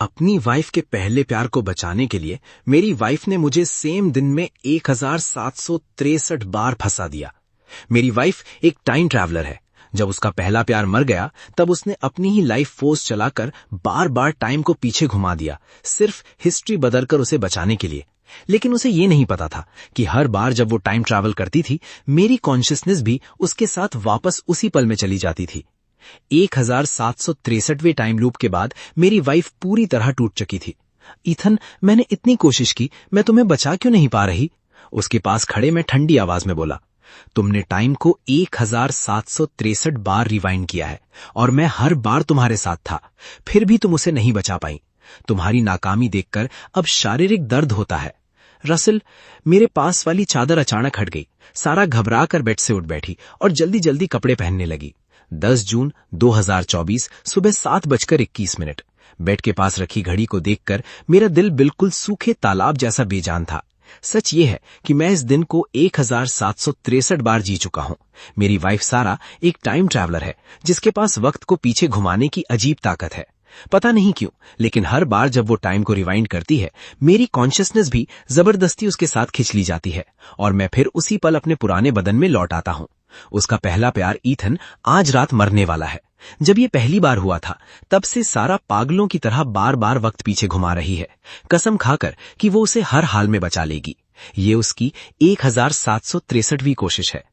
अपनी वाइफ के पहले प्यार को बचाने के लिए मेरी वाइफ ने मुझे सेम दिन में 1763 बार फंसा दिया। मेरी वाइफ एक टाइम ट्रैवलर है। जब उसका पहला प्यार मर गया तब उसने अपनी ही लाइफ फोर्स चलाकर बार बार टाइम को पीछे घुमा दिया, सिर्फ हिस्ट्री बदलकर उसे बचाने के लिए। लेकिन उसे ये नहीं पता था कि हर बार जब वो टाइम ट्रैवल करती थी, मेरी कॉन्शियसनेस भी उसके साथ वापस उसी पल में चली जाती थी। 1763वें टाइम लूप के बाद मेरी वाइफ पूरी तरह टूट चुकी थी। ईथन, मैंने इतनी कोशिश की, मैं तुम्हें बचा क्यों नहीं पा रही? उसके पास खड़े मैं ठंडी आवाज में बोला। तुमने टाइम को 1763 बार रिवाइंड किया है और मैं हर बार तुम्हारे साथ था, फिर भी तुम उसे नहीं बचा पाई। तुम्हारी नाकामी देखकर अब शारीरिक दर्द होता है। रसल, मेरे पास वाली चादर अचानक हट गई। सारा घबरा कर बेड से उठ बैठी और जल्दी जल्दी कपड़े पहनने लगी। 10 जून 2024 सुबह 7:21। बेड के पास रखी घड़ी को देखकर मेरा दिल बिल्कुल सूखे तालाब जैसा बेजान था। सच ये है कि मैं इस दिन को 1763 बार जी चुका हूं। मेरी वाइफ सारा एक टाइम ट्रैवलर है जिसके पास वक्त को पीछे घुमाने की अजीब ताकत है। पता नहीं क्यों, लेकिन हर बार जब वो टाइम को रिवाइंड करती है, मेरी कॉन्शियसनेस भी जबरदस्ती उसके साथ खिंच ली जाती है और मैं फिर उसी पल अपने पुराने बदन में लौट आता हूं। उसका पहला प्यार ईथन आज रात मरने वाला है। जब ये पहली बार हुआ था, तब से सारा पागलों की तरह बार बार वक्त पीछे घुमा रही है, कसम खाकर कि वो उसे हर हाल में बचा लेगी। ये उसकी 1763वीं कोशिश है।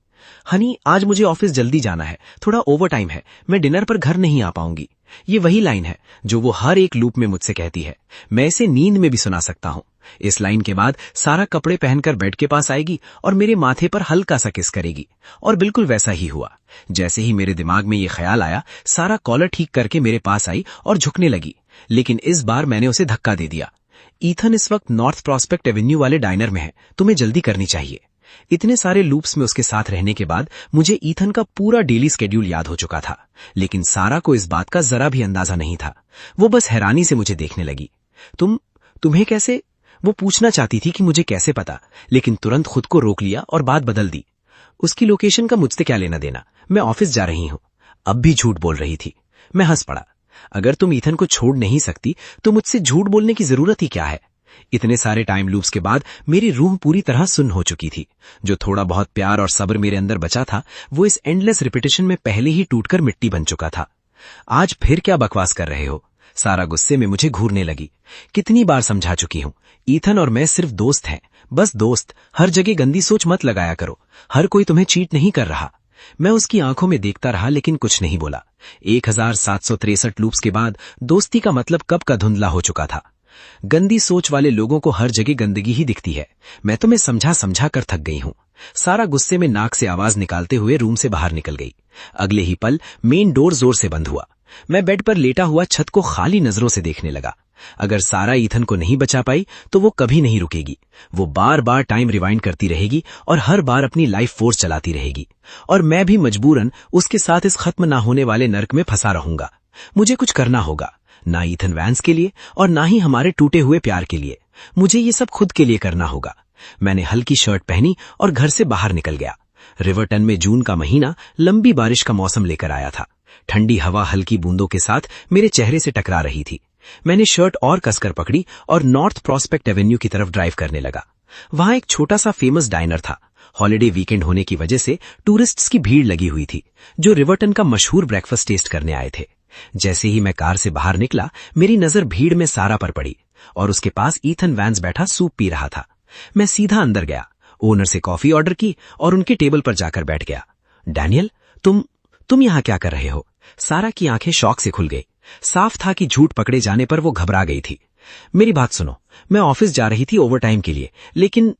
हनी, आज मुझे ऑफिस जल्दी जाना है, थोड़ा ओवर टाइम है, मैं डिनर पर घर नहीं आ पाऊंगी। ये वही लाइन है जो वो हर एक लूप में मुझसे कहती है। मैं इसे नींद में भी सुना सकता हूँ। इस लाइन के बाद सारा कपड़े पहनकर बेड के पास आएगी और मेरे माथे पर हल्का सा किस करेगी। और बिल्कुल वैसा ही हुआ। जैसे ही मेरे दिमाग में ये ख्याल आया, सारा कॉलर ठीक करके मेरे पास आई और झुकने लगी, लेकिन इस बार मैंने उसे धक्का दे दिया। ईथन इस वक्त नॉर्थ प्रॉस्पेक्ट एवेन्यू वाले डाइनर में है, तुम्हें जल्दी करनी चाहिए। इतने सारे लूप्स में उसके साथ रहने के बाद मुझे ईथन का पूरा डेली स्केड्यूल याद हो चुका था, लेकिन सारा को इस बात का जरा भी अंदाजा नहीं था। वो बस हैरानी से मुझे देखने लगी। तुम्हें कैसे? वो पूछना चाहती थी कि मुझे कैसे पता, लेकिन तुरंत खुद को रोक लिया और बात बदल दी। उसकी लोकेशन का मुझसे क्या लेना देना, मैं ऑफिस जा रही हूं। अब भी झूठ बोल रही थी। मैं हंस पड़ा। अगर तुम ईथन को छोड़ नहीं सकती तो मुझसे झूठ बोलने की जरूरत ही क्या है? इतने सारे टाइम लूप्स के बाद मेरी रूह पूरी तरह सुन्न हो चुकी थी। जो थोड़ा बहुत प्यार और सब्र मेरे अंदर बचा था, वो इस एंडलेस रिपीटिशन में पहले ही टूटकर मिट्टी बन चुका था। आज फिर क्या बकवास कर रहे हो? सारा गुस्से में मुझे घूरने लगी। कितनी बार समझा चुकी हूं, ईथन और मैं सिर्फ दोस्त हैं, बस दोस्त। हर जगह गंदी सोच मत लगाया करो। हर कोई तुम्हें चीट नहीं कर रहा। मैं उसकी आंखों में देखता रहा, लेकिन कुछ नहीं बोला। 1763 लूप्स के बाद दोस्ती का मतलब कब का धुंधला हो चुका था। गंदी सोच वाले लोगों को हर जगह गंदगी ही दिखती है। मैं तुम्हें समझा समझा कर थक गई हूं। सारा गुस्से में नाक से आवाज निकालते हुए रूम से बाहर निकल गई। अगले ही पल मेन डोर जोर से बंद हुआ। मैं बेड पर लेटा हुआ छत को खाली नजरों से देखने लगा। अगर सारा ईथन को नहीं बचा पाई तो वो कभी नहीं रुकेगी। वो बार बार टाइम रिवाइंड करती रहेगी और हर बार अपनी लाइफ फोर्स चलाती रहेगी, और मैं भी मजबूरन उसके साथ इस खत्म ना होने वाले नर्क में फंसा रहूंगा। मुझे कुछ करना होगा, ना ईथन वैंस के लिए और ना ही हमारे टूटे हुए प्यार के लिए। मुझे ये सब खुद के लिए करना होगा। मैंने हल्की शर्ट पहनी और घर से बाहर निकल गया। रिवरटन में जून का महीना लंबी बारिश का मौसम लेकर आया था। ठंडी हवा हल्की बूंदों के साथ मेरे चेहरे से टकरा रही थी। मैंने शर्ट और कसकर पकड़ी और नॉर्थ प्रॉस्पेक्ट एवेन्यू की तरफ ड्राइव करने लगा। वहां एक छोटा सा फेमस डाइनर था। हॉलिडे वीकेंड होने की वजह से टूरिस्ट्स की भीड़ लगी हुई थी, जो रिवरटन का मशहूर ब्रेकफास्ट टेस्ट करने आए थे। जैसे ही मैं कार से बाहर निकला, मेरी नजर भीड़ में सारा पर पड़ी और उसके पास ईथन वैंस बैठा सूप पी रहा था। मैं सीधा अंदर गया, ओनर से कॉफी ऑर्डर की और उनके टेबल पर जाकर बैठ गया। डैनियल, तुम यहां क्या कर रहे हो? सारा की आंखें शौक से खुल गई। साफ था कि झूठ पकड़े जाने पर वो घबरा गई थी। मेरी बात सुनो, मैं ऑफिस जा रही थी ओवर टाइम के लिए, लेकिन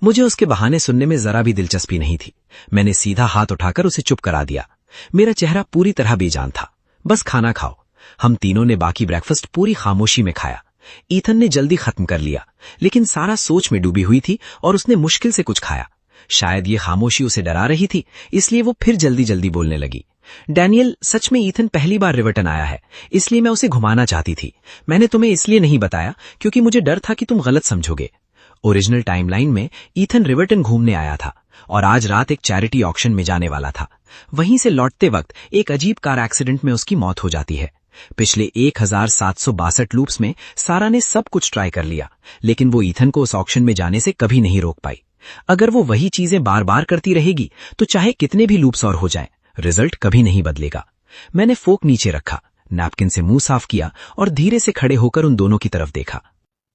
मुझे उसके बहाने सुनने में जरा भी दिलचस्पी नहीं थी। मैंने सीधा हाथ उठाकर उसे चुप करा दिया। मेरा चेहरा पूरी तरह बेजान था। बस खाना खाओ। हम तीनों ने बाकी ब्रेकफास्ट पूरी खामोशी में खाया। ईथन ने जल्दी खत्म कर लिया, लेकिन सारा सोच में डूबी हुई थी और उसने मुश्किल से कुछ खाया। शायद ये खामोशी उसे डरा रही थी, इसलिए वो फिर जल्दी जल्दी बोलने लगी। डैनियल, सच में ईथन पहली बार रिवरटन आया है, इसलिए मैं उसे घुमाना चाहती थी। मैंने तुम्हें इसलिए नहीं बताया क्योंकि मुझे डर था कि तुम गलत समझोगे। ओरिजिनल टाइमलाइन में ईथन रिवरटन घूमने आया था और आज रात एक चैरिटी ऑक्शन में जाने वाला था। वहीं से लौटते वक्त एक अजीब कार एक्सीडेंट में उसकी मौत हो जाती है। पिछले 1762 लूप्स में सारा ने सब कुछ ट्राई कर लिया, लेकिन वो ईथन को उस ऑक्शन में जाने से कभी नहीं रोक पाई। अगर वो वही चीजें बार बार करती रहेगी तो चाहे कितने भी लूप्स और हो जाएं, रिजल्ट कभी नहीं बदलेगा। मैंने फोक नीचे रखा, नैपकिन से मुंह साफ किया और धीरे से खड़े होकर उन दोनों की तरफ देखा।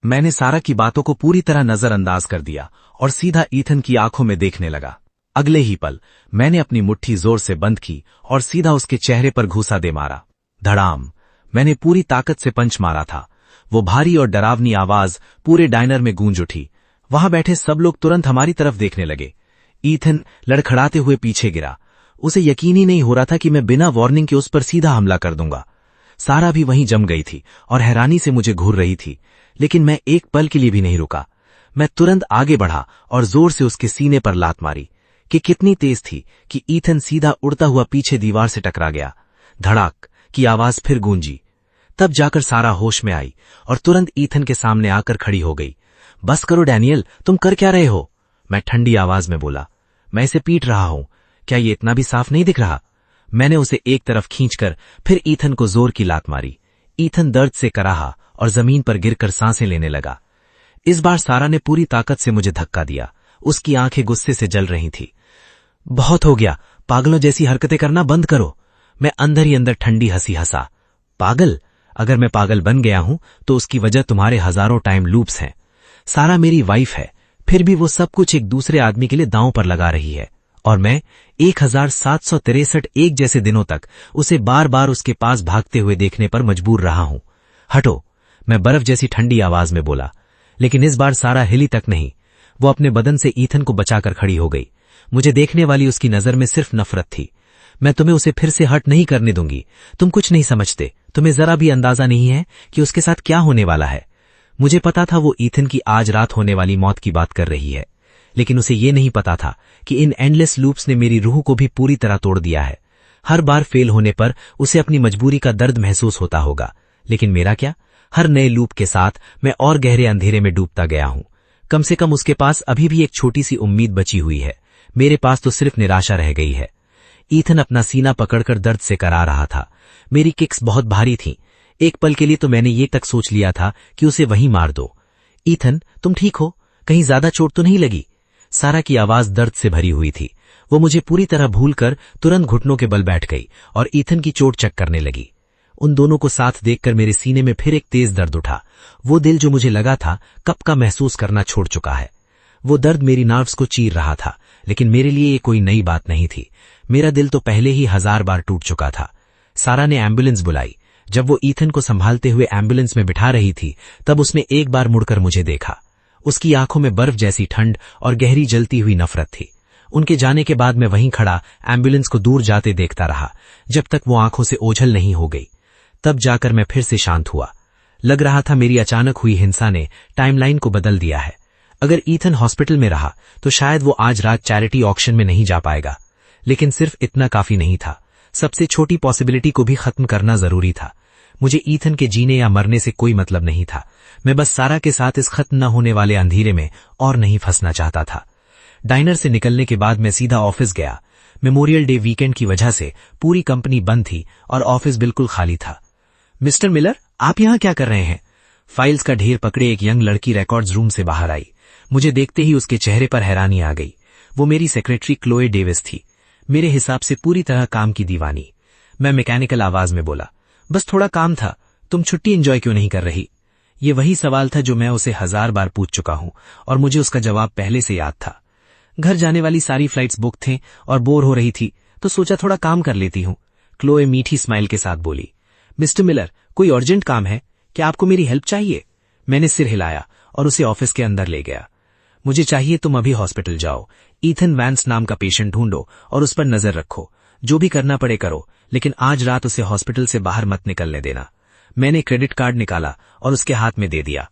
मैंने सारा की बातों को पूरी तरह नजरअंदाज कर दिया और सीधा ईथन की आंखों में देखने लगा। अगले ही पल मैंने अपनी मुट्ठी जोर से बंद की और सीधा उसके चेहरे पर घूसा दे मारा। धड़ाम! मैंने पूरी ताकत से पंच मारा था। वो भारी और डरावनी आवाज पूरे डायनर में गूंज उठी। वहां बैठे सब लोग तुरंत हमारी तरफ देखने लगे। ईथन लड़खड़ाते हुए पीछे गिरा। उसे यकीन ही नहीं हो रहा था कि मैं बिना वार्निंग के उस पर सीधा हमला कर दूंगा। सारा भी वहीं जम गई थी और हैरानी से मुझे घूर रही थी, लेकिन मैं एक पल के लिए भी नहीं रुका। मैं तुरंत आगे बढ़ा और जोर से उसके सीने पर लात मारी कि कितनी तेज थी कि ईथन सीधा उड़ता हुआ पीछे दीवार से टकरा गया। धड़ाक की आवाज फिर गूंजी। तब जाकर सारा होश में आई और तुरंत ईथन के सामने आकर खड़ी हो गई। बस करो डैनियल, तुम कर क्या रहे हो? मैं ठंडी आवाज में बोला। मैं इसे पीट रहा हूं, क्या ये इतना भी साफ नहीं दिख रहा? मैंने उसे एक तरफ खींचकर फिर ईथन को जोर की लात मारी। ईथन दर्द से कराहा और जमीन पर गिरकर सांसें लेने लगा। इस बार सारा ने पूरी ताकत से मुझे धक्का दिया। उसकी आंखें गुस्से से जल रही थी। बहुत हो गया, पागलों जैसी हरकतें करना बंद करो। मैं अंदर ही अंदर ठंडी हंसी हंसा। पागल? अगर मैं पागल बन गया हूं तो उसकी वजह तुम्हारे हजारों टाइम लूप्स हैं। सारा मेरी वाइफ है, फिर भी वो सब कुछ एक दूसरे आदमी के लिए दांव पर लगा रही है, और मैं 1763 एक जैसे दिनों तक उसे बार बार उसके पास भागते हुए देखने पर मजबूर रहा हूं। हटो, मैं बर्फ जैसी ठंडी आवाज में बोला। लेकिन इस बार सारा हिली तक नहीं। वो अपने बदन से ईथन को बचाकर खड़ी हो गई। मुझे देखने वाली उसकी नजर में सिर्फ नफरत थी। मैं तुम्हें उसे फिर से हट नहीं करने दूंगी। तुम कुछ नहीं समझते। तुम्हें जरा भी अंदाजा नहीं है कि उसके साथ क्या होने वाला है। मुझे पता था वो ईथन की आज रात होने वाली मौत की बात कर रही है, लेकिन उसे ये नहीं पता था कि इन एंडलेस लूप्स ने मेरी रूह को भी पूरी तरह तोड़ दिया है। हर बार फेल होने पर उसे अपनी मजबूरी का दर्द महसूस होता होगा, लेकिन मेरा क्या? हर नए लूप के साथ मैं और गहरे अंधेरे में डूबता गया हूं। कम से कम उसके पास अभी भी एक छोटी सी उम्मीद बची हुई है। मेरे पास तो सिर्फ निराशा रह गई है। ईथन अपना सीना पकड़कर दर्द से करा रहा था। मेरी किक्स बहुत भारी थीं। एक पल के लिए तो मैंने ये तक सोच लिया था कि उसे वहीं मार दो। ईथन, तुम ठीक हो? कहीं ज्यादा चोट तो नहीं लगी? सारा की आवाज दर्द से भरी हुई थी। वो मुझे पूरी तरह भूलकर तुरंत घुटनों के बल बैठ गई और ईथन की चोट चेक करने लगी। उन दोनों को साथ देखकर मेरे सीने में फिर एक तेज दर्द उठा। वो दिल जो मुझे लगा था कब का महसूस करना छोड़ चुका है। वो दर्द मेरी नर्व्स को चीर रहा था, लेकिन मेरे लिए ये कोई नई बात नहीं थी। मेरा दिल तो पहले ही 1000 बार टूट चुका था। सारा ने एम्बुलेंस बुलाई। जब वो ईथन को संभालते हुए एम्बुलेंस में बिठा रही थी, तब उसने एक बार मुड़कर मुझे देखा। उसकी आंखों में बर्फ जैसी ठंड और गहरी जलती हुई नफरत थी। उनके जाने के बाद मैं वहीं खड़ा एम्बुलेंस को दूर जाते देखता रहा, जब तक वो आंखों से ओझल नहीं हो गई। तब जाकर मैं फिर से शांत हुआ। लग रहा था मेरी अचानक हुई हिंसा ने टाइमलाइन को बदल दिया है। अगर ईथन हॉस्पिटल में रहा तो शायद वो आज रात चैरिटी ऑक्शन में नहीं जा पाएगा, लेकिन सिर्फ इतना काफी नहीं था। सबसे छोटी पॉसिबिलिटी को भी खत्म करना जरूरी था। मुझे ईथन के जीने या मरने से कोई मतलब नहीं था। मैं बस सारा के साथ इस खत्म न होने वाले अंधेरे में और नहीं फंसना चाहता था। डाइनर से निकलने के बाद मैं सीधा ऑफिस गया। मेमोरियल डे वीकेंड की वजह से पूरी कंपनी बंद थी और ऑफिस बिल्कुल खाली था। मिस्टर मिलर, आप यहां क्या कर रहे हैं? फाइल्स का ढेर पकड़े एक यंग लड़की रिकॉर्ड्स रूम से बाहर आई। मुझे देखते ही उसके चेहरे पर हैरानी आ गई। वो मेरी सेक्रेटरी क्लोए डेविस थी, मेरे हिसाब से पूरी तरह काम की दीवानी। मैं मैकेनिकल आवाज में बोला, बस थोड़ा काम था। तुम छुट्टी एंजॉय क्यों नहीं कर रही? ये वही सवाल था जो मैं उसे 1000 बार पूछ चुका हूं और मुझे उसका जवाब पहले से याद था। घर जाने वाली सारी फ्लाइट्स बुक थे और बोर हो रही थी, तो सोचा थोड़ा काम कर लेती हूं। क्लोए मीठी स्माइल के साथ बोली, मिस्टर मिलर, कोई अर्जेंट काम है? क्या आपको मेरी हेल्प चाहिए? मैंने सिर हिलाया और उसे ऑफिस के अंदर ले गया। मुझे चाहिए तुम अभी हॉस्पिटल जाओ, ईथन वैंस नाम का पेशेंट ढूंढो और उस पर नजर रखो। जो भी करना पड़े करो, लेकिन आज रात उसे हॉस्पिटल से बाहर मत निकलने देना। मैंने क्रेडिट कार्ड निकाला और उसके हाथ में दे दिया।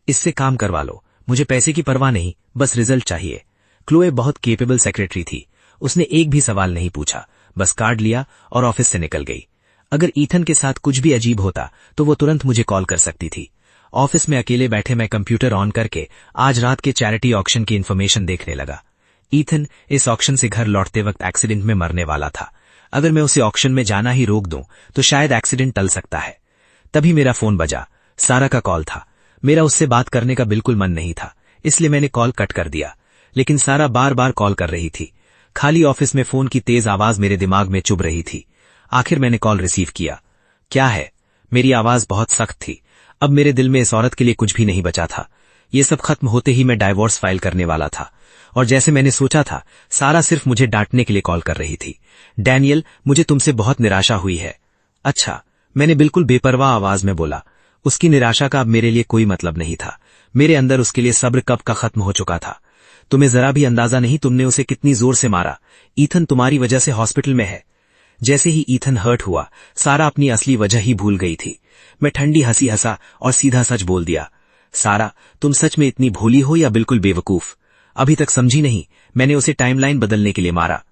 इससे काम करवा लो, मुझे पैसे की परवाह नहीं, बस रिजल्ट चाहिए। क्लोए बहुत केपेबल सेक्रेटरी थी। उसने एक भी सवाल नहीं पूछा, बस कार्ड लिया और ऑफिस से निकल गई। अगर ईथन के साथ कुछ भी अजीब होता तो वो तुरंत मुझे कॉल कर सकती थी। ऑफिस में अकेले बैठे मैं कंप्यूटर ऑन करके आज रात के चैरिटी ऑक्शन की इन्फॉर्मेशन देखने लगा। ईथन इस ऑक्शन से घर लौटते वक्त एक्सीडेंट में मरने वाला था। अगर मैं उसे ऑक्शन में जाना ही रोक दूं तो शायद एक्सीडेंट टल सकता है, तभी मेरा फोन बजा। सारा का कॉल था। मेरा उससे बात करने का बिल्कुल मन नहीं था, इसलिए मैंने कॉल कट कर दिया। लेकिन सारा बार बार कॉल कर रही थी। खाली ऑफिस में फोन की तेज आवाज मेरे दिमाग में चुभ रही थी। आखिर मैंने कॉल रिसीव किया। क्या है? मेरी आवाज बहुत सख्त थी। अब मेरे दिल में इस औरत के लिए कुछ भी नहीं बचा था। ये सब खत्म होते ही मैं डाइवोर्स फाइल करने वाला था। और जैसे मैंने सोचा था, सारा सिर्फ मुझे डांटने के लिए कॉल कर रही थी। डैनियल, मुझे तुमसे बहुत निराशा हुई है। अच्छा, मैंने बिल्कुल बेपरवाह आवाज में बोला। उसकी निराशा का अब मेरे लिए कोई मतलब नहीं था। मेरे अंदर उसके लिए सब्र कब का खत्म हो चुका था। तुम्हें जरा भी अंदाजा नहीं तुमने उसे कितनी जोर से मारा। ईथन तुम्हारी वजह से हॉस्पिटल में है। जैसे ही ईथन हर्ट हुआ, सारा अपनी असली वजह ही भूल गई थी। मैं ठंडी हंसी हंसा और सीधा सच बोल दिया। सारा, तुम सच में इतनी भोली हो या बिल्कुल बेवकूफ? अभी तक समझी नहीं, मैंने उसे टाइमलाइन बदलने के लिए मारा।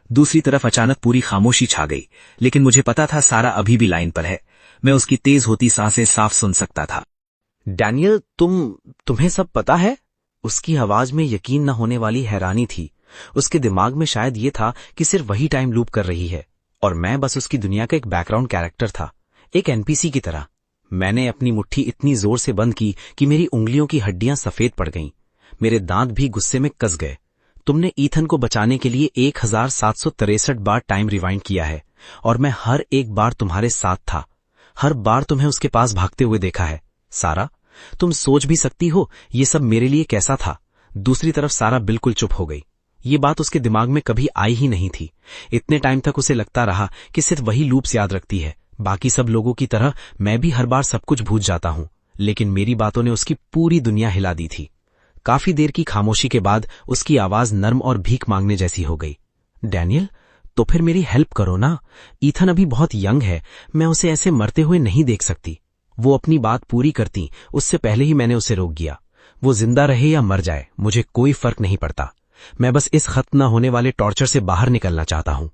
दूसरी तरफ अचानक पूरी खामोशी छा गई, लेकिन मुझे पता था सारा अभी भी लाइन पर है। मैं उसकी तेज होती सांसें साफ सुन सकता था। डैनियल, तुम्हें सब पता है? उसकी आवाज में यकीन न होने वाली हैरानी थी। उसके दिमाग में शायद ये था कि सिर्फ वही टाइम लूप कर रही है और मैं बस उसकी दुनिया का एक बैकग्राउंड कैरेक्टर था, एक एनपीसी की तरह। मैंने अपनी मुट्ठी इतनी जोर से बंद की कि मेरी उंगलियों की हड्डियां सफेद पड़ गईं। मेरे दांत भी गुस्से में कस गए। तुमने ईथन को बचाने के लिए 1763 बार टाइम रिवाइंड किया है और मैं हर एक बार तुम्हारे साथ था। हर बार तुम्हें उसके पास भागते हुए देखा है। सारा, तुम सोच भी सकती हो ये सब मेरे लिए कैसा था। दूसरी तरफ सारा बिल्कुल चुप हो गई। ये बात उसके दिमाग में कभी आई ही नहीं थी। इतने टाइम तक उसे लगता रहा कि सिर्फ वही लूप्स याद रखती है। बाकी सब लोगों की तरह मैं भी हर बार सब कुछ भूल जाता हूं। लेकिन मेरी बातों ने उसकी पूरी दुनिया हिला दी थी। काफी देर की खामोशी के बाद उसकी आवाज नर्म और भीख मांगने जैसी हो गई। डैनियल, तो फिर मेरी हेल्प करो ना। ईथन अभी बहुत यंग है, मैं उसे ऐसे मरते हुए नहीं देख सकती। वो अपनी बात पूरी करती उससे पहले ही मैंने उसे रोक दिया। वो जिंदा रहे या मर जाए, मुझे कोई फर्क नहीं पड़ता। मैं बस इस खत्म न होने वाले टॉर्चर से बाहर निकलना चाहता हूं।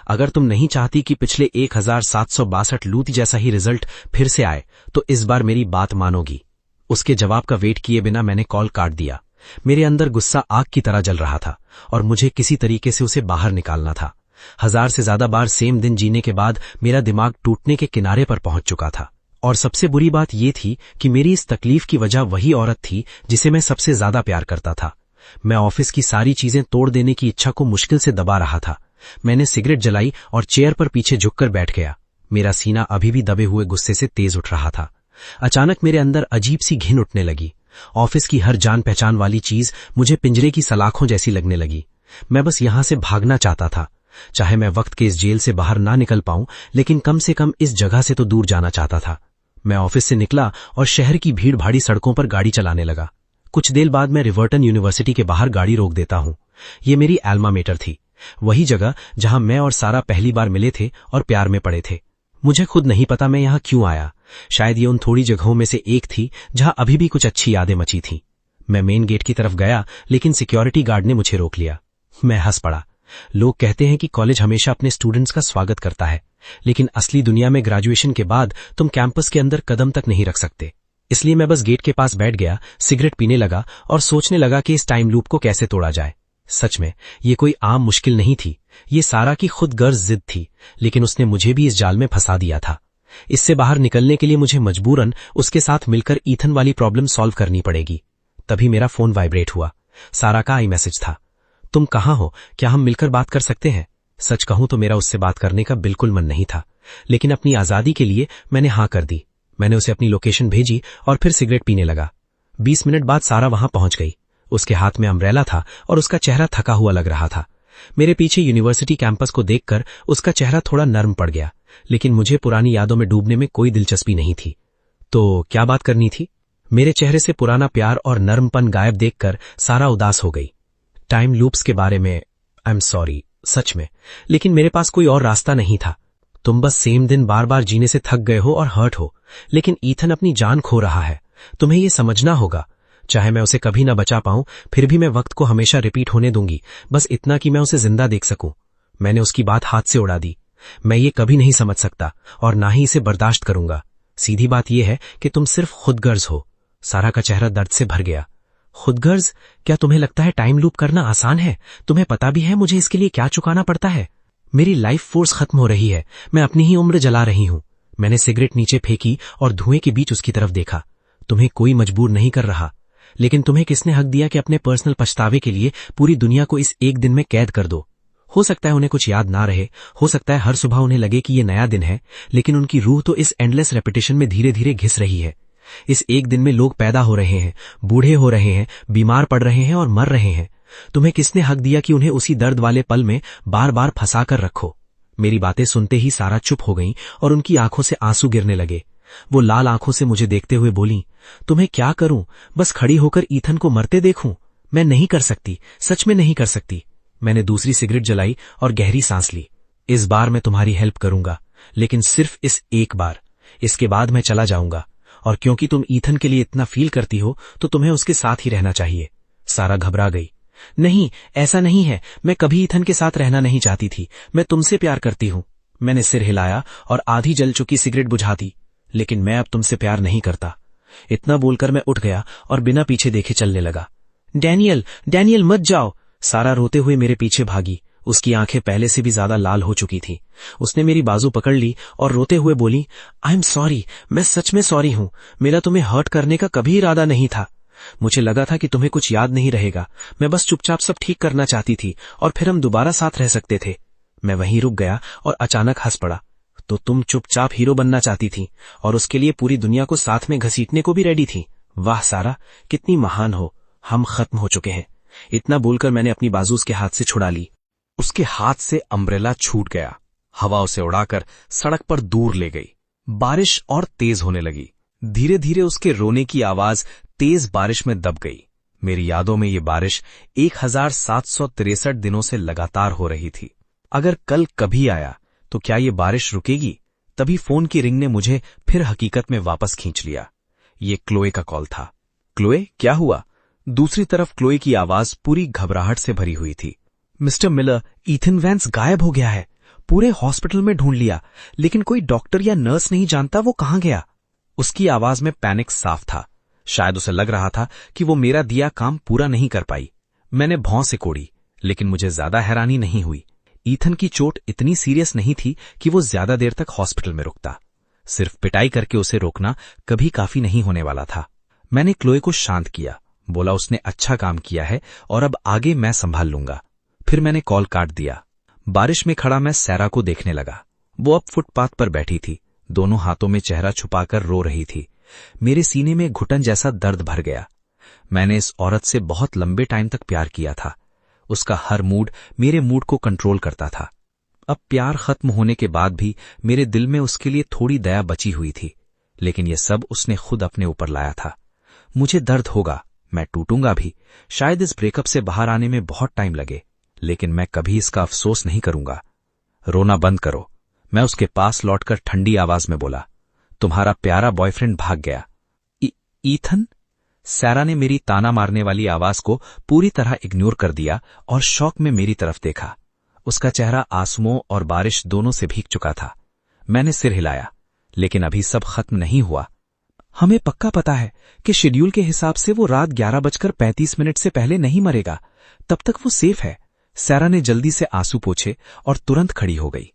अगर तुम नहीं चाहती कि पिछले 1762 लूट जैसा ही रिजल्ट फिर से आए, तो इस बार मेरी बात मानोगी। उसके जवाब का वेट किए बिना मैंने कॉल काट दिया। मेरे अंदर गुस्सा आग की तरह जल रहा था और मुझे किसी तरीके से उसे बाहर निकालना था। 1000 से ज्यादा बार सेम दिन जीने के बाद मेरा दिमाग टूटने के किनारे पर पहुंच चुका था। और सबसे बुरी बात यह थी कि मेरी इस तकलीफ की वजह वही औरत थी जिसे मैं सबसे ज्यादा प्यार करता था। मैं ऑफिस की सारी चीजें तोड़ देने की इच्छा को मुश्किल से दबा रहा था। मैंने सिगरेट जलाई और चेयर पर पीछे झुककर बैठ गया। मेरा सीना अभी भी दबे हुए गुस्से से तेज उठ रहा था। अचानक मेरे अंदर अजीब सी घिन उठने लगी। ऑफिस की हर जान पहचान वाली चीज मुझे पिंजरे की सलाखों जैसी लगने लगी। मैं बस यहां से भागना चाहता था। चाहे मैं वक्त के इस जेल से बाहर ना निकल पाऊं, लेकिन कम से कम इस जगह से तो दूर जाना चाहता था। मैं ऑफिस से निकला और शहर की भीड़ भाड़ी सड़कों पर गाड़ी चलाने लगा। कुछ देर बाद मैं रिवर्टन यूनिवर्सिटी के बाहर गाड़ी रोक देता हूं। ये मेरी एल्मा मेटर थी, वही जगह जहां मैं और सारा पहली बार मिले थे और प्यार में पड़े थे। मुझे खुद नहीं पता मैं यहां क्यों आया। शायद ये उन थोड़ी जगहों में से एक थी जहां अभी भी कुछ अच्छी यादें मची थीं। मैं मेन गेट की तरफ गया, लेकिन सिक्योरिटी गार्ड ने मुझे रोक लिया। मैं हंस पड़ा। लोग कहते हैं कि कॉलेज हमेशा अपने स्टूडेंट्स का स्वागत करता है, लेकिन असली दुनिया में ग्रेजुएशन के बाद तुम कैंपस के अंदर कदम तक नहीं रख सकते। इसलिए मैं बस गेट के पास बैठ गया, सिगरेट पीने लगा और सोचने लगा कि इस टाइम लूप को कैसे तोड़ा जाए। सच में ये कोई आम मुश्किल नहीं थी। ये सारा की खुद गर्ज जिद थी, लेकिन उसने मुझे भी इस जाल में फंसा दिया था। इससे बाहर निकलने के लिए मुझे मजबूरन उसके साथ मिलकर ईथन वाली प्रॉब्लम सॉल्व करनी पड़ेगी। तभी मेरा फोन वाइब्रेट हुआ। सारा का आई मैसेज था। तुम कहां हो? क्या हम मिलकर बात कर सकते हैं? सच कहूं तो मेरा उससे बात करने का बिल्कुल मन नहीं था, लेकिन अपनी आजादी के लिए मैंने हां कर दी। मैंने उसे अपनी लोकेशन भेजी और फिर सिगरेट पीने लगा। 20 मिनट बाद सारा वहां पहुंच गई। उसके हाथ में अम्ब्रेला था और उसका चेहरा थका हुआ लग रहा था। मेरे पीछे यूनिवर्सिटी कैंपस को देखकर उसका चेहरा थोड़ा नर्म पड़ गया, लेकिन मुझे पुरानी यादों में डूबने में कोई दिलचस्पी नहीं थी। तो क्या बात करनी थी? मेरे चेहरे से पुराना प्यार और नर्मपन गायब देखकर सारा उदास हो गई। टाइम लूप्स के बारे में आई एम सॉरी, सच में, लेकिन मेरे पास कोई और रास्ता नहीं था। तुम बस सेम दिन बार बार जीने से थक गए हो और हर्ट हो, लेकिन ईथन अपनी जान खो रहा है। तुम्हें ये समझना होगा। चाहे मैं उसे कभी ना बचा पाऊं, फिर भी मैं वक्त को हमेशा रिपीट होने दूंगी, बस इतना कि मैं उसे जिंदा देख सकूं। मैंने उसकी बात हाथ से उड़ा दी। मैं ये कभी नहीं समझ सकता और ना ही इसे बर्दाश्त करूंगा। सीधी बात यह है कि तुम सिर्फ खुदगर्ज हो। सारा का चेहरा दर्द से भर गया। खुदगर्ज? क्या तुम्हें लगता है टाइम लूप करना आसान है? तुम्हें पता भी है मुझे इसके लिए क्या चुकाना पड़ता है? मेरी लाइफ फोर्स खत्म हो रही है। मैं अपनी ही उम्र जला रही हूं। मैंने सिगरेट नीचे फेंकी और धुएं के बीच उसकी तरफ देखा। तुम्हें कोई मजबूर नहीं कर रहा, लेकिन तुम्हें किसने हक दिया कि अपने पर्सनल पछतावे के लिए पूरी दुनिया को इस एक दिन में कैद कर दो? हो सकता है उन्हें कुछ याद ना रहे, हो सकता है हर सुबह उन्हें लगे कि ये नया दिन है, लेकिन उनकी रूह तो इस एंडलेस रेपिटेशन में धीरे धीरे घिस रही है। इस एक दिन में लोग पैदा हो रहे हैं, बूढ़े हो रहे हैं, बीमार पड़ रहे हैं और मर रहे हैं। तुम्हें किसने हक दिया कि उन्हें उसी दर्द वाले पल में बार बार फंसा कर रखो? मेरी बातें सुनते ही सारा चुप हो गईं और उनकी आंखों से आंसू गिरने लगे। वो लाल आंखों से मुझे देखते हुए बोली, तुम्हें क्या करूं? बस खड़ी होकर ईथन को मरते देखूं? मैं नहीं कर सकती, सच में नहीं कर सकती। मैंने दूसरी सिगरेट जलाई और गहरी सांस ली। इस बार मैं तुम्हारी हेल्प करूंगा, लेकिन सिर्फ इस एक बार। इसके बाद मैं चला जाऊंगा, और क्योंकि तुम ईथन के लिए इतना फील करती हो तो तुम्हें उसके साथ ही रहना चाहिए। सारा घबरा गई। नहीं, ऐसा नहीं है, मैं कभी ईथन के साथ रहना नहीं चाहती थी, मैं तुमसे प्यार करती हूं। मैंने सिर हिलाया और आधी जल चुकी सिगरेट बुझा दी। लेकिन मैं अब तुमसे प्यार नहीं करता। इतना बोलकर मैं उठ गया और बिना पीछे देखे चलने लगा। डैनियल, डैनियल मत जाओ! सारा रोते हुए मेरे पीछे भागी। उसकी आंखें पहले से भी ज्यादा लाल हो चुकी थी। उसने मेरी बाजू पकड़ ली और रोते हुए बोली, आई एम सॉरी, मैं सच में सॉरी हूं। मेरा तुम्हें हर्ट करने का कभी इरादा नहीं था। मुझे लगा था कि तुम्हें कुछ याद नहीं रहेगा। मैं बस चुपचाप सब ठीक करना चाहती थी और फिर हम दोबारा साथ रह सकते थे। मैं वहीं रुक गया और अचानक हंस पड़ा। तो तुम चुपचाप हीरो बनना चाहती थी और उसके लिए पूरी दुनिया को साथ में घसीटने को भी रेडी थी। वाह सारा, कितनी महान हो। हम खत्म हो चुके हैं। इतना बोलकर मैंने अपनी बाजू उसके हाथ से छुड़ा ली। उसके हाथ से अम्ब्रेला छूट गया। हवा उसे उड़ाकर सड़क पर दूर ले गई। बारिश और तेज होने लगी। धीरे धीरे उसके रोने की आवाज तेज बारिश में दब गई। मेरी यादों में ये बारिश 1763 दिनों से लगातार हो रही थी। अगर कल कभी आया तो क्या ये बारिश रुकेगी? तभी फोन की रिंग ने मुझे फिर हकीकत में वापस खींच लिया। ये क्लोए का कॉल था। क्लोए, क्या हुआ? दूसरी तरफ क्लोए की आवाज पूरी घबराहट से भरी हुई थी। मिस्टर मिलर, ईथन वैंस गायब हो गया है। पूरे हॉस्पिटल में ढूंढ लिया, लेकिन कोई डॉक्टर या नर्स नहीं जानता वो कहां गया। उसकी आवाज में पैनिक साफ था। शायद उसे लग रहा था कि वो मेरा दिया काम पूरा नहीं कर पाई। मैंने भौं से कोड़ी, लेकिन मुझे ज्यादा हैरानी नहीं हुई। ईथन की चोट इतनी सीरियस नहीं थी कि वो ज्यादा देर तक हॉस्पिटल में रुकता। सिर्फ पिटाई करके उसे रोकना कभी काफी नहीं होने वाला था। मैंने क्लोए को शांत किया, बोला उसने अच्छा काम किया है और अब आगे मैं संभाल लूंगा। फिर मैंने कॉल काट दिया। बारिश में खड़ा मैं सैरा को देखने लगा। वो अब फुटपाथ पर बैठी थी, दोनों हाथों में चेहरा छुपाकर रो रही थी। मेरे सीने में घुटन जैसा दर्द भर गया। मैंने इस औरत से बहुत लंबे टाइम तक प्यार किया था। उसका हर मूड मेरे मूड को कंट्रोल करता था। अब प्यार खत्म होने के बाद भी मेरे दिल में उसके लिए थोड़ी दया बची हुई थी, लेकिन यह सब उसने खुद अपने ऊपर लाया था। मुझे दर्द होगा, मैं टूटूंगा भी, शायद इस ब्रेकअप से बाहर आने में बहुत टाइम लगे, लेकिन मैं कभी इसका अफसोस नहीं करूंगा। रोना बंद करो, मैं उसके पास लौटकर ठंडी आवाज में बोला। तुम्हारा प्यारा बॉयफ्रेंड भाग गया। ईथन? सैरा ने मेरी ताना मारने वाली आवाज को पूरी तरह इग्नोर कर दिया और शौक में मेरी तरफ देखा। उसका चेहरा आंसुओं और बारिश दोनों से भीग चुका था। मैंने सिर हिलाया, लेकिन अभी सब खत्म नहीं हुआ। हमें पक्का पता है कि शेड्यूल के हिसाब से वो रात 11:35 से पहले नहीं मरेगा। तब तक वो सेफ है। सैरा ने जल्दी से आंसू पोंछे और तुरंत खड़ी हो गई।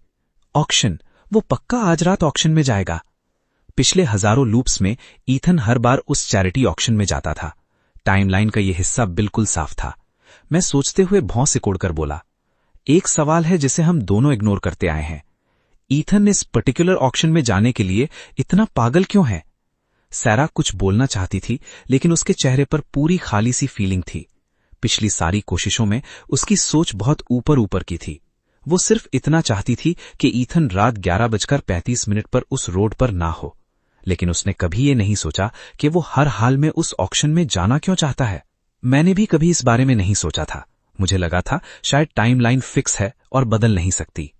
ऑक्शन, वो पक्का आज रात ऑक्शन में जाएगा। पिछले हजारों लूप्स में ईथन हर बार उस चैरिटी ऑक्शन में जाता था। टाइमलाइन का ये हिस्सा बिल्कुल साफ था। मैं सोचते हुए भौं सिकोड़कर बोला, एक सवाल है जिसे हम दोनों इग्नोर करते आए हैं। ईथन इस पर्टिकुलर ऑक्शन में जाने के लिए इतना पागल क्यों है? सैरा कुछ बोलना चाहती थी, लेकिन उसके चेहरे पर पूरी खाली सी फीलिंग थी। पिछली सारी कोशिशों में उसकी सोच बहुत ऊपर ऊपर की थी। वो सिर्फ इतना चाहती थी कि ईथन रात 11:35 पर उस रोड पर ना हो, लेकिन उसने कभी ये नहीं सोचा कि वो हर हाल में उस ऑक्शन में जाना क्यों चाहता है। मैंने भी कभी इस बारे में नहीं सोचा था। मुझे लगा था शायद टाइमलाइन फिक्स है और बदल नहीं सकती,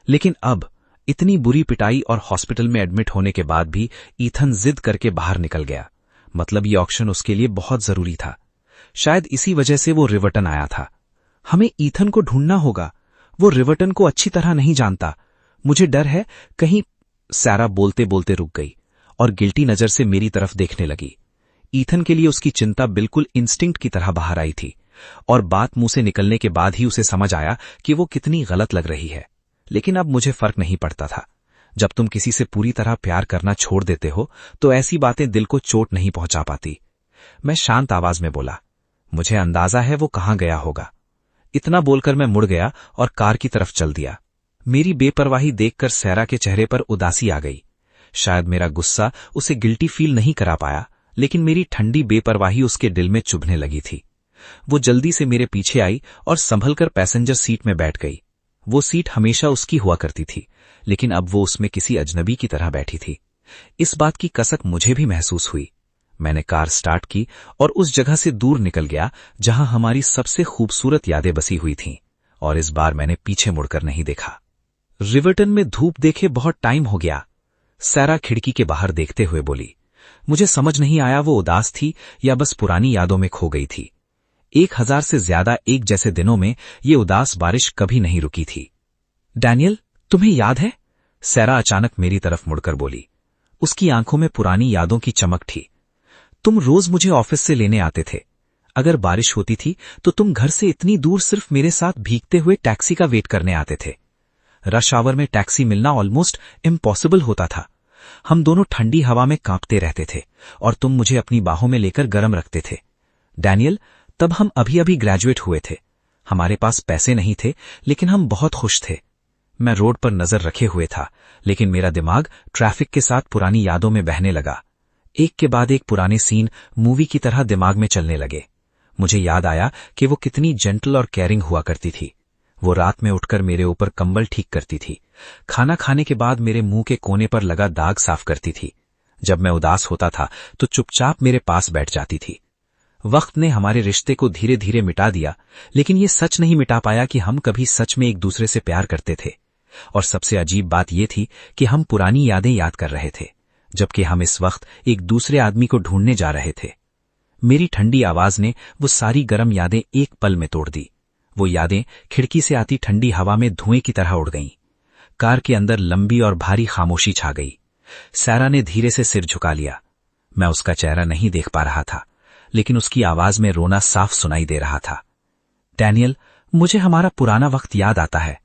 लेकिन अब इतनी बुरी पिटाई और हॉस्पिटल में एडमिट होने के बाद भी ईथन जिद करके बाहर निकल गया। मतलब ये ऑक्शन उसके लिए बहुत जरूरी था। शायद इसी वजह से वो रिवर्टन आया था। हमें ईथन को ढूंढना होगा। वो रिवर्टन को अच्छी तरह नहीं जानता। मुझे डर है कहीं। सैरा बोलते बोलते रुक गई और गिल्टी नजर से मेरी तरफ देखने लगी। ईथन के लिए उसकी चिंता बिल्कुल इंस्टिंक्ट की तरह बाहर आई थी, और बात मुंह से निकलने के बाद ही उसे समझ आया कि वो कितनी गलत लग रही है। लेकिन अब मुझे फर्क नहीं पड़ता था। जब तुम किसी से पूरी तरह प्यार करना छोड़ देते हो तो ऐसी बातें दिल को चोट नहीं पहुंचा पाती। मैं शांत आवाज में बोला, मुझे अंदाजा है वो कहां गया होगा। इतना बोलकर मैं मुड़ गया और कार की तरफ चल दिया। मेरी बेपरवाही देखकर सैरा के चेहरे पर उदासी आ गई। शायद मेरा गुस्सा उसे गिल्टी फील नहीं करा पाया, लेकिन मेरी ठंडी बेपरवाही उसके दिल में चुभने लगी थी। वो जल्दी से मेरे पीछे आई और संभलकर पैसेंजर सीट में बैठ गई। वो सीट हमेशा उसकी हुआ करती थी, लेकिन अब वो उसमें किसी अजनबी की तरह बैठी थी। इस बात की कसक मुझे भी महसूस हुई। मैंने कार स्टार्ट की और उस जगह से दूर निकल गया जहां हमारी सबसे खूबसूरत यादें बसी हुई थीं, और इस बार मैंने पीछे मुड़कर नहीं देखा। रिवर्टन में धूप देखे बहुत टाइम हो गया, सैरा खिड़की के बाहर देखते हुए बोली। मुझे समझ नहीं आया वो उदास थी या बस पुरानी यादों में खो गई थी। 1000 से ज्यादा एक जैसे दिनों में ये उदास बारिश कभी नहीं रुकी थी। डैनियल, तुम्हें याद है? सैरा अचानक मेरी तरफ मुड़कर बोली। उसकी आंखों में पुरानी यादों की चमक थी। तुम रोज मुझे ऑफिस से लेने आते थे। अगर बारिश होती थी तो तुम घर से इतनी दूर सिर्फ मेरे साथ भीगते हुए टैक्सी का वेट करने आते थे। रश आवर में टैक्सी मिलना ऑलमोस्ट इम्पॉसिबल होता था। हम दोनों ठंडी हवा में कांपते रहते थे और तुम मुझे अपनी बाहों में लेकर गर्म रखते थे। डैनियल, तब हम अभी अभी ग्रेजुएट हुए थे। हमारे पास पैसे नहीं थे, लेकिन हम बहुत खुश थे। मैं रोड पर नजर रखे हुए था, लेकिन मेरा दिमाग ट्रैफिक के साथ पुरानी यादों में बहने लगा। एक के बाद एक पुराने सीन मूवी की तरह दिमाग में चलने लगे। मुझे याद आया कि वो कितनी जेंटल और केयरिंग हुआ करती थी। वो रात में उठकर मेरे ऊपर कंबल ठीक करती थी। खाना खाने के बाद मेरे मुंह के कोने पर लगा दाग साफ करती थी। जब मैं उदास होता था तो चुपचाप मेरे पास बैठ जाती थी। वक्त ने हमारे रिश्ते को धीरे धीरे मिटा दिया, लेकिन ये सच नहीं मिटा पाया कि हम कभी सच में एक दूसरे से प्यार करते थे। और सबसे अजीब बात यह थी कि हम पुरानी यादें याद कर रहे थे, जबकि हम इस वक्त एक दूसरे आदमी को ढूंढने जा रहे थे। मेरी ठंडी आवाज ने वो सारी गर्म यादें एक पल में तोड़ दी। वो यादें खिड़की से आती ठंडी हवा में धुएं की तरह उड़ गईं। कार के अंदर लंबी और भारी खामोशी छा गई। सैरा ने धीरे से सिर झुका लिया। मैं उसका चेहरा नहीं देख पा रहा था, लेकिन उसकी आवाज में रोना साफ सुनाई दे रहा था। डैनियल, मुझे हमारा पुराना वक्त याद आता है।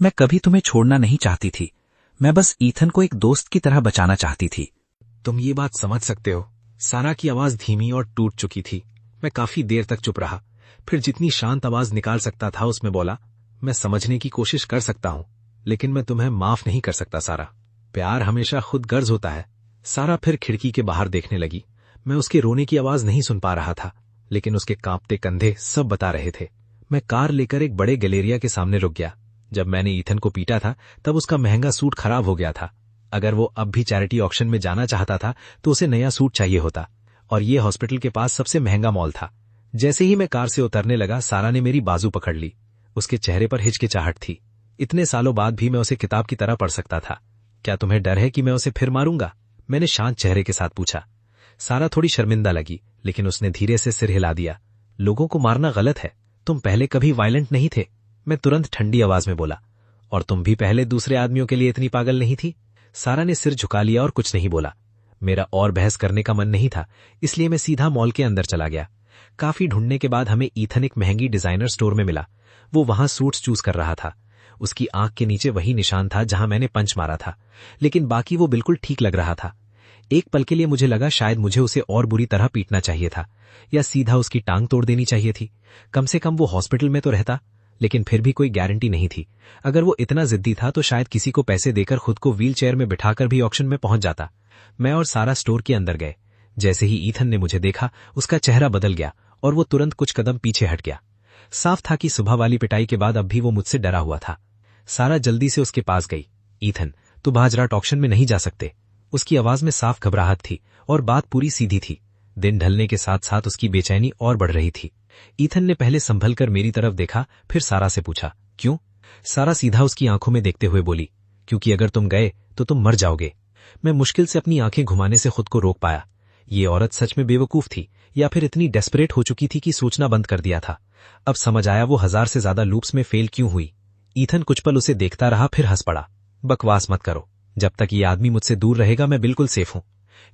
मैं कभी तुम्हें छोड़ना नहीं चाहती थी। मैं बस ईथन को एक दोस्त की तरह बचाना चाहती थी। तुम ये बात समझ सकते हो। सारा की आवाज धीमी और टूट चुकी थी। मैं काफी देर तक चुप रहा, फिर जितनी शांत आवाज निकाल सकता था उसमें बोला, मैं समझने की कोशिश कर सकता हूं, लेकिन मैं तुम्हें माफ नहीं कर सकता सारा। प्यार हमेशा खुद गर्ज होता है। सारा फिर खिड़की के बाहर देखने लगी। मैं उसके रोने की आवाज नहीं सुन पा रहा था, लेकिन उसके कांपते कंधे सब बता रहे थे। मैं कार लेकर एक बड़े गैलेरिया के सामने रुक गया। जब मैंने ईथन को पीटा था तब उसका महंगा सूट खराब हो गया था। अगर वो अब भी चैरिटी ऑक्शन में जाना चाहता था तो उसे नया सूट चाहिए होता, और ये हॉस्पिटल के पास सबसे महंगा मॉल था। जैसे ही मैं कार से उतरने लगा, सारा ने मेरी बाजू पकड़ ली। उसके चेहरे पर हिचकिचाहट थी। इतने सालों बाद भी मैं उसे किताब की तरह पढ़ सकता था। क्या तुम्हें डर है कि मैं उसे फिर मारूंगा? मैंने शांत चेहरे के साथ पूछा। सारा थोड़ी शर्मिंदा लगी, लेकिन उसने धीरे से सिर हिला दिया। लोगों को मारना गलत है। तुम पहले कभी वायलेंट नहीं थे। मैं तुरंत ठंडी आवाज में बोला। और तुम भी पहले दूसरे आदमियों के लिए इतनी पागल नहीं थी। सारा ने सिर झुका लिया और कुछ नहीं बोला। मेरा और बहस करने का मन नहीं था, इसलिए मैं सीधा मॉल के अंदर चला गया। काफी ढूंढने के बाद हमें ईथन एक महंगी डिजाइनर स्टोर में मिला। वो वहां सूट्स चूज कर रहा था। उसकी आंख के नीचे वही निशान था जहां मैंने पंच मारा था, लेकिन बाकी वो बिल्कुल ठीक लग रहा था। एक पल के लिए मुझे लगा शायद मुझे उसे और बुरी तरह पीटना चाहिए था, या सीधा उसकी टांग तोड़ देनी चाहिए थी। कम से कम वो हॉस्पिटल में तो रहता, लेकिन फिर भी कोई गारंटी नहीं थी। अगर वो इतना जिद्दी था तो शायद किसी को पैसे देकर खुद को व्हील चेयर में बिठाकर भी ऑक्शन में पहुंच जाता। मैं और सारा स्टोर के अंदर गए। जैसे ही ईथन ने मुझे देखा, उसका चेहरा बदल गया और वो तुरंत कुछ कदम पीछे हट गया। साफ था कि सुबह वाली पिटाई के बाद अब भी वो मुझसे डरा हुआ था। सारा जल्दी से उसके पास गई। ईथन, तुम आज रात ऑक्शन में नहीं जा सकते। उसकी आवाज में साफ घबराहट थी और बात पूरी सीधी थी। दिन ढलने के साथ साथ उसकी बेचैनी और बढ़ रही थी। ईथन ने पहले संभल कर मेरी तरफ देखा, फिर सारा से पूछा, क्यों? सारा सीधा उसकी आंखों में देखते हुए बोली, क्योंकि अगर तुम गए तो तुम मर जाओगे। मैं मुश्किल से अपनी आंखें घुमाने से खुद को रोक पाया। ये औरत सच में बेवकूफ थी या फिर इतनी डेस्परेट हो चुकी थी कि सोचना बंद कर दिया था। अब समझ आया वो 1000 से ज्यादा लूप्स में फेल क्यों हुई। ईथन कुछ पल उसे देखता रहा, फिर हंस पड़ा। बकवास मत करो, जब तक ये आदमी मुझसे दूर रहेगा मैं बिल्कुल सेफ हूं।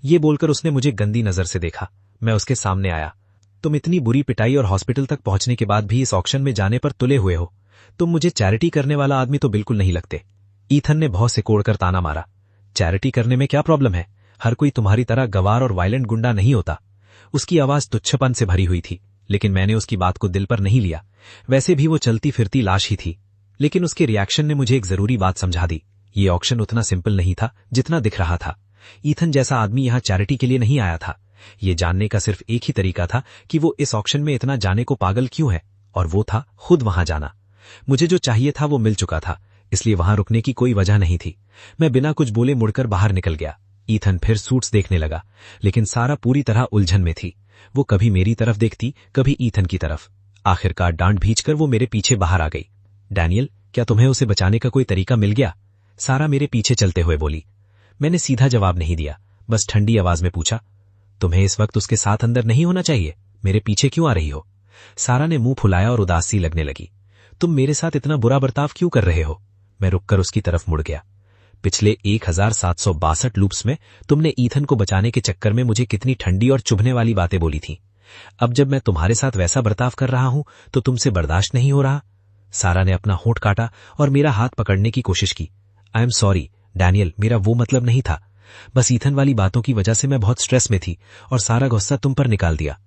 ये बोलकर उसने मुझे गंदी नजर से देखा। मैं उसके सामने आया। तुम इतनी बुरी पिटाई और हॉस्पिटल तक पहुंचने के बाद भी इस ऑक्शन में जाने पर तुले हुए हो। तुम मुझे चैरिटी करने वाला आदमी तो बिल्कुल नहीं लगते। ईथन ने भौं से कोड़कर ताना मारा। चैरिटी करने में क्या प्रॉब्लम है? हर कोई तुम्हारी तरह गवार और वायलेंट गुंडा नहीं होता। उसकी आवाज तुच्छपन से भरी हुई थी, लेकिन मैंने उसकी बात को दिल पर नहीं लिया। वैसे भी वो चलती फिरती लाश ही थी, लेकिन उसके रिएक्शन ने मुझे एक जरूरी बात समझा दी। ये ऑक्शन उतना सिंपल नहीं था जितना दिख रहा था। ईथन जैसा आदमी यहां चैरिटी के लिए नहीं आया था। ये जानने का सिर्फ एक ही तरीका था कि वो इस ऑक्शन में इतना जाने को पागल क्यों है, और वो था खुद वहां जाना। मुझे जो चाहिए था वो मिल चुका था, इसलिए वहां रुकने की कोई वजह नहीं थी। मैं बिना कुछ बोले मुड़कर बाहर निकल गया। ईथन फिर सूट्स देखने लगा, लेकिन सारा पूरी तरह उलझन में थी। वो कभी मेरी तरफ देखती, कभी ईथन की तरफ। आखिरकार डांट भींचकर वो मेरे पीछे बाहर आ गई। डैनियल, क्या तुम्हें उसे बचाने का कोई तरीका मिल गया? सारा मेरे पीछे चलते हुए बोली। मैंने सीधा जवाब नहीं दिया, बस ठंडी आवाज में पूछा, तुम्हें इस वक्त उसके साथ अंदर नहीं होना चाहिए? मेरे पीछे क्यों आ रही हो? सारा ने मुंह फुलाया और उदासी लगने लगी। तुम मेरे साथ इतना बुरा बर्ताव क्यों कर रहे हो? मैं रुककर उसकी तरफ मुड़ गया। पिछले 1762 लूप्स में तुमने ईथन को बचाने के चक्कर में मुझे कितनी ठंडी और चुभने वाली बातें बोली थी। अब जब मैं तुम्हारे साथ वैसा बर्ताव कर रहा हूं तो तुमसे बर्दाश्त नहीं हो रहा। सारा ने अपना होंठ काटा और मेरा हाथ पकड़ने की कोशिश की। आई एम सॉरी डैनियल, मेरा वो मतलब नहीं था। बस ईथन वाली बातों की वजह से मैं बहुत स्ट्रेस में थी और सारा गुस्सा तुम पर निकाल दिया।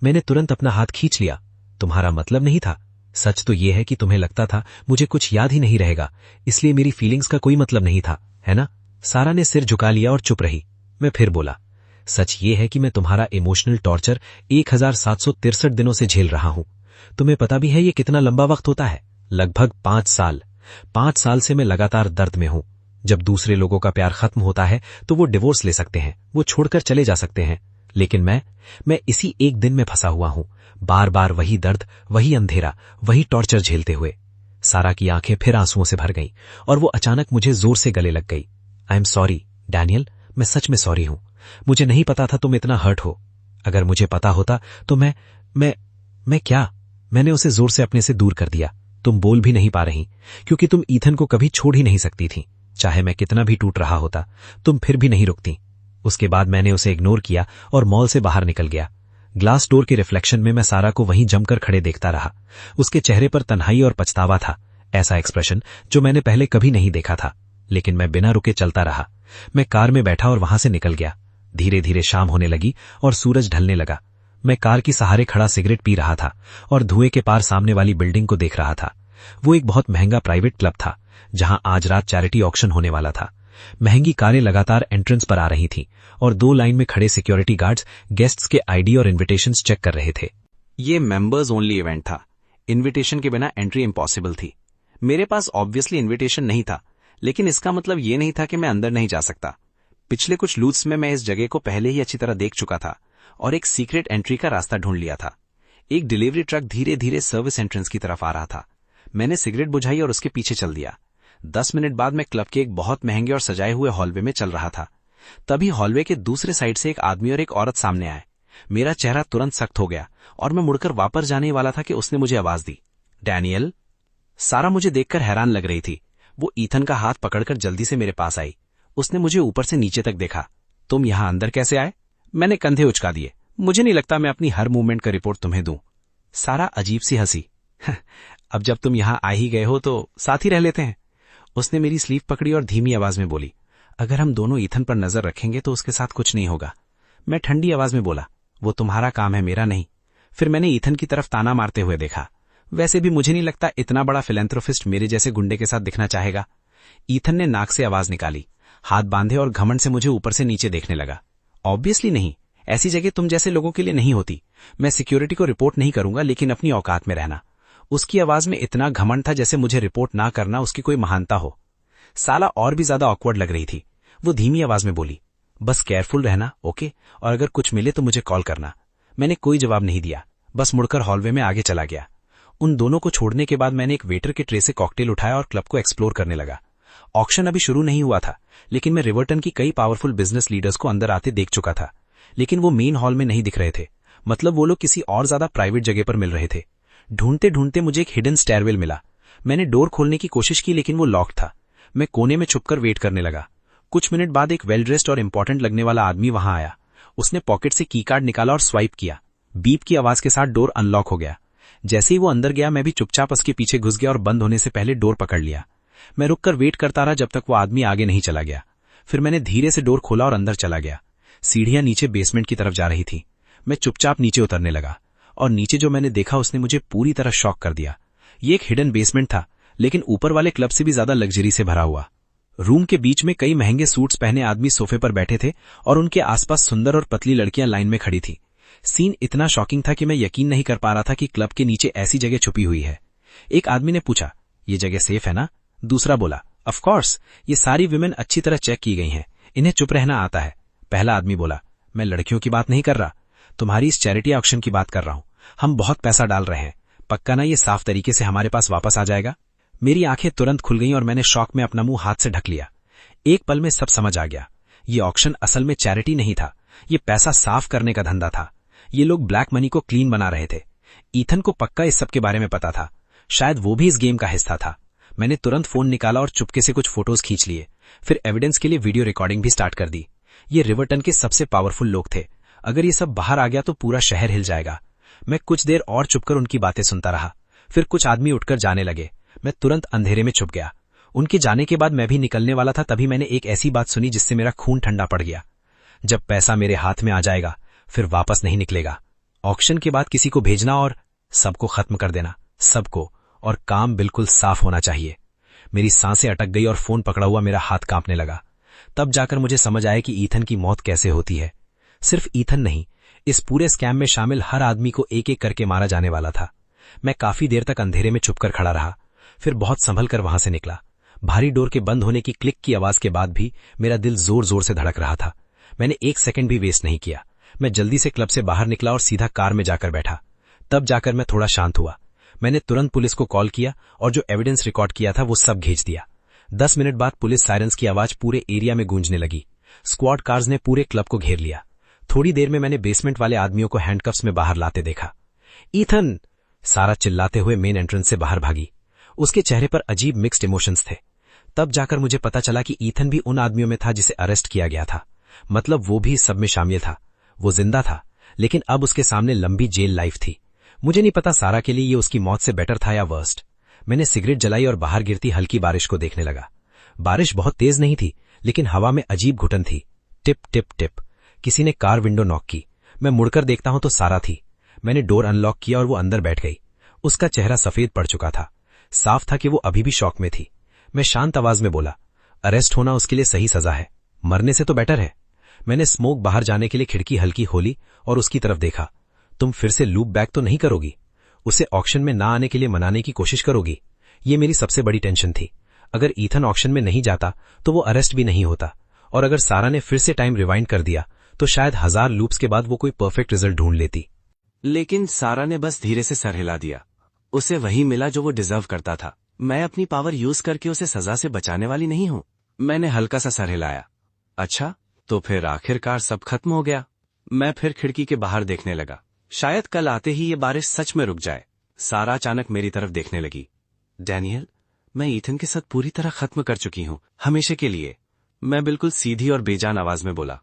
मैंने तुरंत अपना हाथ खींच लिया। तुम्हारा मतलब नहीं था। सच तो यह है कि तुम्हें लगता था मुझे कुछ याद ही नहीं रहेगा, इसलिए मेरी फीलिंग्स का कोई मतलब नहीं था, है ना? सारा ने सिर झुका लिया और चुप रही। मैं फिर बोला, सच ये है कि मैं तुम्हारा इमोशनल टॉर्चर 1763 दिनों से झेल रहा हूं। तुम्हें पता भी है ये कितना लंबा वक्त होता है? लगभग 5 साल। 5 साल से मैं लगातार दर्द में हूं। जब दूसरे लोगों का प्यार खत्म होता है तो वो डिवोर्स ले सकते हैं, वो छोड़कर चले जा सकते हैं, लेकिन मैं इसी एक दिन में फंसा हुआ हूं। बार बार वही दर्द, वही अंधेरा, वही टॉर्चर झेलते हुए। सारा की आंखें फिर आंसुओं से भर गईं और वो अचानक मुझे जोर से गले लग गई। आई एम सॉरी डैनियल, मैं सच में सॉरी हूं। मुझे नहीं पता था तुम इतना हर्ट हो। अगर मुझे पता होता तो मैं क्या? मैंने उसे जोर से अपने से दूर कर दिया। तुम बोल भी नहीं पा रही, क्योंकि तुम ईथन को कभी छोड़ ही नहीं सकती थी। चाहे मैं कितना भी टूट रहा होता, तुम फिर भी नहीं रुकती। उसके बाद मैंने उसे इग्नोर किया और मॉल से बाहर निकल गया। ग्लास डोर के रिफ्लेक्शन में मैं सारा को वहीं जमकर खड़े देखता रहा। उसके चेहरे पर तन्हाई और पछतावा था, ऐसा एक्सप्रेशन जो मैंने पहले कभी नहीं देखा था। लेकिन मैं बिना रुके चलता रहा। मैं कार में बैठा और वहां से निकल गया। धीरे धीरे शाम होने लगी और सूरज ढलने लगा। मैं कार की सहारे खड़ा सिगरेट पी रहा था और धुएं के पार सामने वाली बिल्डिंग को देख रहा था। वो एक बहुत महंगा प्राइवेट क्लब था, जहां आज रात चैरिटी ऑक्शन होने वाला था। महंगी कारें लगातार एंट्रेंस पर आ रही थीं और 2 लाइन में खड़े सिक्योरिटी गार्ड्स गेस्ट्स के आईडी और इन्विटेशंस चेक कर रहे थे। ये मेंबर्स ओनली इवेंट था। इन्विटेशन के बिना एंट्री इम्पॉसिबल थी। मेरे पास ऑब्वियसली इन्विटेशन नहीं था, लेकिन इसका मतलब ये नहीं था कि मैं अंदर नहीं जा सकता। पिछले कुछ लूट्स में मैं इस जगह को पहले ही अच्छी तरह देख चुका था और एक सीक्रेट एंट्री का रास्ता ढूंढ लिया था। एक डिलीवरी ट्रक धीरे धीरे सर्विस एंट्रेंस की तरफ आ रहा था। मैंने सिगरेट बुझाई और उसके पीछे चल दिया। 10 मिनट बाद मैं क्लब के एक बहुत महंगे और सजाए हुए हॉलवे में चल रहा था। तभी हॉलवे के दूसरे साइड से एक आदमी और एक औरत सामने आए। मेरा चेहरा तुरंत सख्त हो गया और मैं मुड़कर वापस जाने वाला था कि उसने मुझे आवाज दी, डैनियल। सारा मुझे देखकर हैरान लग रही थी। वो ईथन का हाथ पकड़कर जल्दी से मेरे पास आई। उसने मुझे ऊपर से नीचे तक देखा। तुम यहां अंदर कैसे आए? मैंने कंधे उचका दिए। मुझे नहीं लगता मैं अपनी हर मूवमेंट का रिपोर्ट तुम्हें दूं। सारा अजीब सी हंसी। अब जब तुम यहां आ ही गए हो तो साथ ही रह लेते हैं। उसने मेरी स्लीव पकड़ी और धीमी आवाज में बोली, अगर हम दोनों ईथन पर नजर रखेंगे तो उसके साथ कुछ नहीं होगा। मैं ठंडी आवाज में बोला, वो तुम्हारा काम है, मेरा नहीं। फिर मैंने ईथन की तरफ ताना मारते हुए देखा। वैसे भी मुझे नहीं लगता इतना बड़ा फिलैंथ्रोपिस्ट मेरे जैसे गुंडे के साथ दिखना चाहेगा। ईथन ने नाक से आवाज निकाली, हाथ बांधे और घमंड से मुझे ऊपर से नीचे देखने लगा। ऑब्वियसली नहीं, ऐसी जगह तुम जैसे लोगों के लिए नहीं होती। मैं सिक्योरिटी को रिपोर्ट नहीं करूंगा, लेकिन अपनी औकात में रहना। उसकी आवाज में इतना घमंड था जैसे मुझे रिपोर्ट ना करना उसकी कोई महानता हो। साला और भी ज्यादा ऑकवर्ड लग रही थी। वो धीमी आवाज में बोली, बस केयरफुल रहना, ओके? और अगर कुछ मिले तो मुझे कॉल करना। मैंने कोई जवाब नहीं दिया, बस मुड़कर हॉलवे में आगे चला गया। उन दोनों को छोड़ने के बाद मैंने एक वेटर के ट्रे से कॉकटेल उठाया और क्लब को एक्सप्लोर करने लगा। ऑक्शन अभी शुरू नहीं हुआ था, लेकिन मैं रिवर्टन की कई पावरफुल बिजनेस लीडर्स को अंदर आते देख चुका था। लेकिन वो मेन हॉल में नहीं दिख रहे थे। मतलब वो लोग किसी और ज्यादा प्राइवेट जगह पर मिल रहे थे। ढूंढते ढूंढते मुझे एक हिडन स्टेयरवेल मिला। मैंने डोर खोलने की कोशिश की, लेकिन वो लॉक था। मैं कोने में छुपकर वेट करने लगा। कुछ मिनट बाद एक वेल ड्रेस्ड और इंपॉर्टेंट लगने वाला आदमी वहां आया। उसने पॉकेट से की कार्ड निकाला और स्वाइप किया। बीप की आवाज के साथ डोर अनलॉक हो गया। जैसे ही वो अंदर गया, मैं भी चुपचाप उसके पीछे घुस गया और बंद होने से पहले डोर पकड़ लिया। मैं रुककर वेट करता रहा जब तक वो आदमी आगे नहीं चला गया। फिर मैंने धीरे से डोर खोला और अंदर चला गया। सीढ़ियां नीचे बेसमेंट की तरफ जा रही थी। मैं चुपचाप नीचे उतरने लगा और नीचे जो मैंने देखा उसने मुझे पूरी तरह शॉक कर दिया। ये एक हिडन बेसमेंट था, लेकिन ऊपर वाले क्लब से भी ज्यादा लग्जरी से भरा हुआ। रूम के बीच में कई महंगे सूट्स पहने आदमी सोफे पर बैठे थे और उनके आसपास सुंदर और पतली लड़कियां लाइन में खड़ी थी। सीन इतना शॉकिंग था कि मैं यकीन नहीं कर पा रहा था कि क्लब के नीचे ऐसी जगह छुपी हुई है। एक आदमी ने पूछा, ये जगह सेफ है ना? दूसरा बोला, ऑफ कोर्स, ये सारी विमेन अच्छी तरह चेक की गई हैं, इन्हें चुप रहना आता है। पहला आदमी बोला, मैं लड़कियों की बात नहीं कर रहा, तुम्हारी इस चैरिटी ऑक्शन की बात कर रहा हूं। हम बहुत पैसा डाल रहे हैं, पक्का ना ये साफ तरीके से हमारे पास वापस आ जाएगा? मेरी आंखें तुरंत खुल गईं और मैंने शौक में अपना मुंह हाथ से ढक लिया। एक पल में सब समझ आ गया। ये ऑक्शन असल में चैरिटी नहीं था, ये पैसा साफ करने का धंधा था। ये लोग ब्लैक मनी को क्लीन बना रहे थे। ईथन को पक्का इस सब के बारे में पता था, शायद वो भी इस गेम का हिस्सा था। मैंने तुरंत फोन निकाला और चुपके से कुछ फोटोज खींच लिए, फिर एविडेंस के लिए वीडियो रिकॉर्डिंग भी स्टार्ट कर दी। ये रिवर्टन के सबसे पावरफुल लोग थे, अगर ये सब बाहर आ गया तो पूरा शहर हिल जाएगा। मैं कुछ देर और चुपकर उनकी बातें सुनता रहा, फिर कुछ आदमी उठकर जाने लगे। मैं तुरंत अंधेरे में छुप गया। उनके जाने के बाद मैं भी निकलने वाला था, तभी मैंने एक ऐसी बात सुनी जिससे मेरा खून ठंडा पड़ गया। जब पैसा मेरे हाथ में आ जाएगा फिर वापस नहीं निकलेगा। ऑक्शन के बाद किसी को भेजना और सबको खत्म कर देना, सबको, और काम बिल्कुल साफ होना चाहिए। मेरी सांसें अटक गई और फोन पकड़ा हुआ मेरा हाथ कांपने लगा। तब जाकर मुझे समझ आया कि ईथन की मौत कैसे होती है। सिर्फ ईथन नहीं, इस पूरे स्कैम में शामिल हर आदमी को एक एक करके मारा जाने वाला था। मैं काफी देर तक अंधेरे में छुपकर खड़ा रहा, फिर बहुत संभल कर वहां से निकला। भारी डोर के बंद होने की क्लिक की आवाज के बाद भी मेरा दिल जोर जोर से धड़क रहा था। मैंने एक सेकंड भी वेस्ट नहीं किया। मैं जल्दी से क्लब से बाहर निकला और सीधा कार में जाकर बैठा। तब जाकर मैं थोड़ा शांत हुआ। मैंने तुरंत पुलिस को कॉल किया और जो एविडेंस रिकॉर्ड किया था वो सब भेज दिया। 10 मिनट बाद पुलिस सायरन्स की आवाज पूरे एरिया में गूंजने लगी। स्क्वाड कार्स ने पूरे क्लब को घेर लिया। थोड़ी देर में मैंने बेसमेंट वाले आदमियों को हैंडकफ्स में बाहर लाते देखा। ईथन! सारा चिल्लाते हुए मेन एंट्रेंस से बाहर भागी। उसके चेहरे पर अजीब मिक्स्ड इमोशंस थे। तब जाकर मुझे पता चला कि ईथन भी उन आदमियों में था जिसे अरेस्ट किया गया था। मतलब वो भी इस सब में शामिल था। वो जिंदा था, लेकिन अब उसके सामने लंबी जेल लाइफ थी। मुझे नहीं पता सारा के लिए ये उसकी मौत से बेटर था या वर्स्ट। मैंने सिगरेट जलाई और बाहर गिरती हल्की बारिश को देखने लगा। बारिश बहुत तेज नहीं थी, लेकिन हवा में अजीब घुटन थी। Tip tip tip. किसी ने कार विंडो नॉक की। मैं मुड़कर देखता हूं तो सारा थी। मैंने डोर अनलॉक किया और वो अंदर बैठ गई। उसका चेहरा सफेद पड़ चुका था। साफ था कि वो अभी भी शॉक में थी। मैं शांत आवाज में बोला, अरेस्ट होना उसके लिए सही सजा है, मरने से तो बेटर है। मैंने स्मोक बाहर जाने के लिए खिड़की हल्की खोली और उसकी तरफ देखा। तुम फिर से लूप बैक तो नहीं करोगी? उसे ऑक्शन में ना आने के लिए मनाने की कोशिश करोगी? ये मेरी सबसे बड़ी टेंशन थी। अगर ईथन ऑक्शन में नहीं जाता तो वो अरेस्ट भी नहीं होता, और अगर सारा ने फिर से टाइम रिवाइंड कर दिया तो शायद 1000 लूप्स के बाद वो कोई परफेक्ट रिजल्ट ढूंढ लेती। लेकिन सारा ने बस धीरे से सर हिला दिया। उसे वही मिला जो वो डिजर्व करता था। मैं अपनी पावर यूज करके उसे सजा से बचाने वाली नहीं हूं। मैंने हल्का सा सर हिलाया। अच्छा, तो फिर आखिरकार सब खत्म हो गया। मैं फिर खिड़की के बाहर देखने लगा। शायद कल आते ही ये बारिश सच में रुक जाए। सारा अचानक मेरी तरफ देखने लगी। डैनियल, मैं ईथन के साथ पूरी तरह खत्म कर चुकी हूं, हमेशा के लिए। मैं बिल्कुल सीधी और बेजान आवाज में बोला,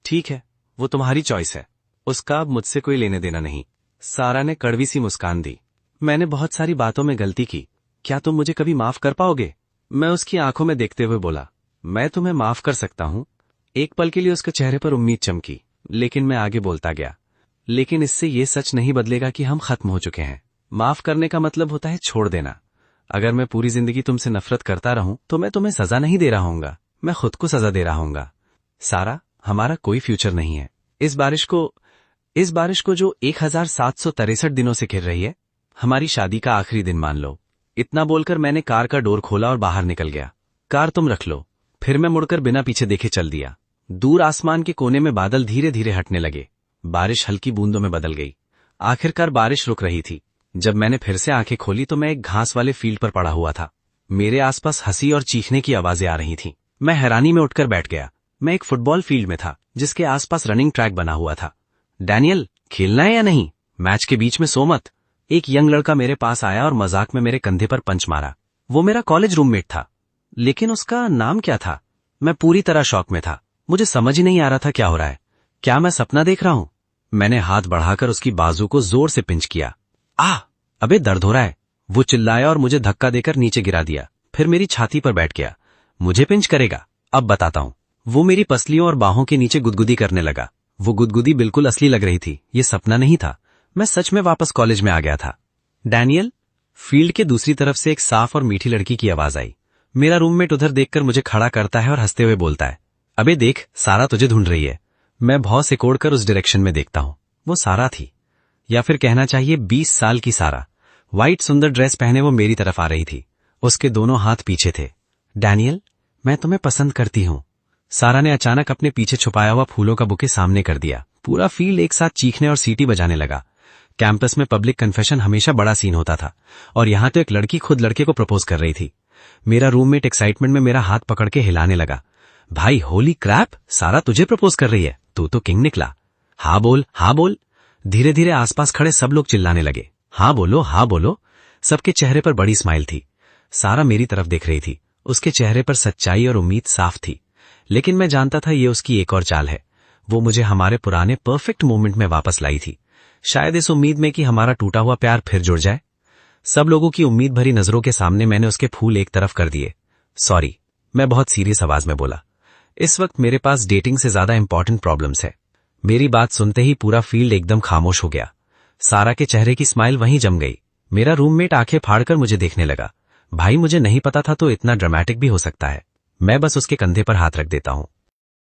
ठीक है, वो तुम्हारी चॉइस है, उसका अब मुझसे कोई लेने देना नहीं। सारा ने कड़वी सी मुस्कान दी। मैंने बहुत सारी बातों में गलती की, क्या तुम मुझे कभी माफ कर पाओगे? मैं उसकी आंखों में देखते हुए बोला, मैं तुम्हें माफ कर सकता हूं। एक पल के लिए उसके चेहरे पर उम्मीद चमकी, लेकिन मैं आगे बोलता गया, लेकिन इससे ये सच नहीं बदलेगा कि हम खत्म हो चुके हैं। माफ करने का मतलब होता है छोड़ देना। अगर मैं पूरी जिंदगी तुमसे नफरत करता रहूं तो मैं तुम्हें सजा नहीं दे रहा हूंगा, मैं खुद को सजा दे रहा हूंगा। सारा, हमारा कोई फ्यूचर नहीं है। इस बारिश को जो 1763 दिनों से घिर रही है, हमारी शादी का आखिरी दिन मान लो। इतना बोलकर मैंने कार का डोर खोला और बाहर निकल गया। कार तुम रख लो। फिर मैं मुड़कर बिना पीछे देखे चल दिया। दूर आसमान के कोने में बादल धीरे धीरे हटने लगे। बारिश हल्की बूंदों में बदल गई। आखिरकार बारिश रुक रही थी। जब मैंने फिर से आंखें खोली तो मैं एक घास वाले फील्ड पर पड़ा हुआ था। मेरे आसपास हंसी और चीखने की आवाजें आ रही थीं। मैं हैरानी में उठकर बैठ गया। मैं एक फुटबॉल फील्ड में था, जिसके आसपास रनिंग ट्रैक बना हुआ था। डैनियल, खेलना है या नहीं? मैच के बीच में सो मत। एक यंग लड़का मेरे पास आया और मजाक में मेरे कंधे पर पंच मारा। वो मेरा कॉलेज रूममेट था, लेकिन उसका नाम क्या था? मैं पूरी तरह शॉक में था। मुझे समझ ही नहीं आ रहा था क्या हो रहा है। क्या मैं सपना देख रहा हूं? मैंने हाथ बढ़ाकर उसकी बाजू को जोर से पिंच किया। अबे दर्द हो रहा है, वो चिल्लाया और मुझे धक्का देकर नीचे गिरा दिया। फिर मेरी छाती पर बैठ गया। मुझे पिंच करेगा? अब बताता हूं। वो मेरी पसलियों और बाहों के नीचे गुदगुदी करने लगा। वो गुदगुदी बिल्कुल असली लग रही थी, ये सपना नहीं था। मैं सच में वापस कॉलेज में आ गया था। डैनियल, फील्ड के दूसरी तरफ से एक साफ और मीठी लड़की की आवाज आई। मेरा रूममेट उधर देखकर मुझे खड़ा करता है और हंसते हुए बोलता है, अबे देख, सारा तुझे ढूंढ रही है। मैं भौं से कोड़कर उस डायरेक्शन में देखता हूं। वो सारा थी, या फिर कहना चाहिए 20 साल की सारा। व्हाइट सुंदर ड्रेस पहने वो मेरी तरफ आ रही थी। उसके दोनों हाथ पीछे थे। डैनियल, मैं तुम्हें पसंद करती हूं। सारा ने अचानक अपने पीछे छुपाया हुआ फूलों का बुके सामने कर दिया। पूरा फील्ड एक साथ चीखने और सीटी बजाने लगा। कैंपस में पब्लिक कन्फेशन हमेशा बड़ा सीन होता था, और यहां तो एक लड़की खुद लड़के को प्रपोज कर रही थी। मेरा रूममेट एक्साइटमेंट में मेरा हाथ पकड़ के हिलाने लगा। भाई होली क्रैप, सारा तुझे प्रपोज कर रही है, तू तो किंग निकला। हाँ बोल, हाँ बोल। धीरे धीरे आसपास खड़े सब लोग चिल्लाने लगे, हाँ बोलो, हाँ बोलो। सबके चेहरे पर बड़ी स्माइल थी। सारा मेरी तरफ देख रही थी। उसके चेहरे पर सच्चाई और उम्मीद साफ थी। लेकिन मैं जानता था ये उसकी एक और चाल है। वो मुझे हमारे पुराने परफेक्ट मोमेंट में वापस लाई थी, शायद इस उम्मीद में कि हमारा टूटा हुआ प्यार फिर जुड़ जाए। सब लोगों की उम्मीद भरी नजरों के सामने मैंने उसके फूल एक तरफ कर दिए। सॉरी, मैं बहुत सीरियस आवाज में बोला। इस वक्त मेरे पास डेटिंग से ज्यादा इंपॉर्टेंट प्रॉब्लम्स है। मेरी बात सुनते ही पूरा फील्ड एकदम खामोश हो गया। सारा के चेहरे की स्माइल वहीं जम गई। मेरा रूममेट आंखें फाड़कर मुझे देखने लगा। भाई मुझे नहीं पता था तो इतना ड्रामेटिक भी हो सकता है। मैं बस उसके कंधे पर हाथ रख देता हूं।